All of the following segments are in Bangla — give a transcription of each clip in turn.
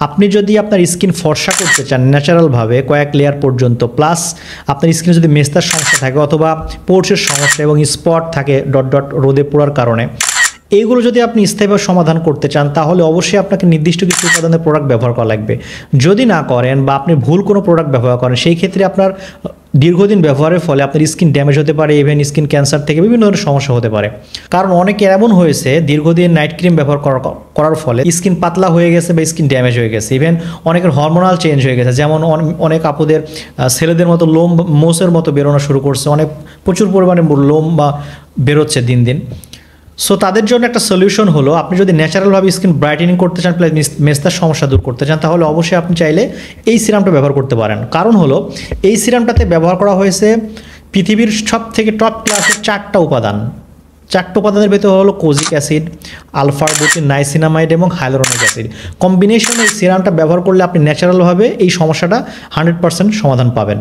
আপনি যদি আপনার স্কিন ফর্সা করতে চান ন্যাচারালভাবে কয়েক লেয়ার পর্যন্ত, প্লাস আপনার স্কিনে যদি মেস্তার সমস্যা থাকে অথবা পোর্সের সমস্যা এবং স্পট থাকে ডট ডট রোদে পোড়ার কারণে, এইগুলো যদি আপনি স্থায়ীভাবে সমাধান করতে চান তাহলে অবশ্যই আপনাকে নির্দিষ্ট কিছু উপাদানের প্রোডাক্ট ব্যবহার করা লাগবে। যদি না করেন বা আপনি ভুল কোনো প্রোডাক্ট ব্যবহার করেন, সেই ক্ষেত্রে আপনার দীর্ঘদিন ব্যবহারের ফলে আপনার স্কিন ড্যামেজ হতে পারে, ইভেন স্কিন ক্যান্সার থেকে বিভিন্ন ধরনের সমস্যা হতে পারে। কারণ অনেকে এমন হয়েছে দীর্ঘদিন নাইট ক্রিম ব্যবহার করার ফলে স্কিন পাতলা হয়ে গেছে বা স্কিন ড্যামেজ হয়ে গেছে, ইভেন অনেকের হরমোনাল চেঞ্জ হয়ে গেছে। যেমন অনেক আপুদের ছেলেদের মতো লোম মোসের মতো বেরোনো শুরু করছে, অনেক প্রচুর পরিমাণে লোম বা বেরোচ্ছে দিন দিন। সো তাদের জন্য একটা সলিউশন হলো, আপনি যদি ন্যাচারালভাবে স্কিন ব্রাইটেনিং করতে চান প্লাস মেস্তার সমস্যা দূর করতে চান তাহলে অবশ্যই আপনি চাইলে এই সিরামটা ব্যবহার করতে পারেন। কারণ হলো এই সিরামটাতে ব্যবহার করা হয়েছে পৃথিবীর সব থেকে টপ ক্লাসের 4টা উপাদান। 4টা উপাদানের ভেতরে হলো কোজিক অ্যাসিড, আলফা-আরবুটিন, নাইসিনামাইড এবং হাইলোরনিক অ্যাসিড। কম্বিনেশনে এই সিরামটা ব্যবহার করলে আপনি ন্যাচারালভাবে এই সমস্যাটা 100% সমাধান পাবেন।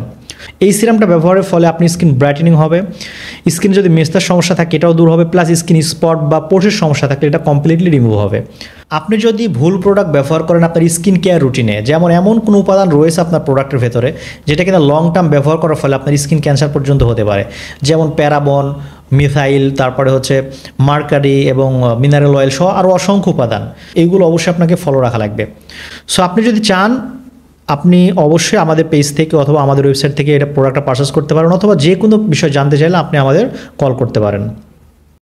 এই সিরামটা ব্যবহারের ফলে আপনি স্কিন ব্রাইটেনিং হবে, স্কিনে যদি মেস্তার সমস্যা থাকে এটাও দূর হবে, প্লাস স্কিন স্পট বা পোর্সের সমস্যা থাকলে এটা কমপ্লিটলি রিমুভ হবে। আপনি যদি ভুল প্রোডাক্ট ব্যবহার করেন আপনার স্কিন কেয়ার রুটিনে, যেমন এমন কোনো উপাদান রয়েছে আপনার প্রোডাক্টের ভেতরে যেটা কিনা লং টার্ম ব্যবহার করার ফলে আপনার স্কিন ক্যান্সার পর্যন্ত হতে পারে, যেমন প্যারাবন, মিথাইল, তারপরে হচ্ছে মার্কারি এবং মিনারেল অয়েল সহ আরও অসংখ্য উপাদান, এইগুলো অবশ্যই আপনাকে ফলো রাখা লাগবে। সো আপনি যদি চান আপনি অবশ্যই আমাদের পেজ থেকে অথবা আমাদের ওয়েবসাইট থেকে এটা প্রোডাক্টটা পারচেস করতে পারেন, অথবা যে কোনো বিষয় জানতে চাইলে আপনি আমাদের কল করতে পারেন।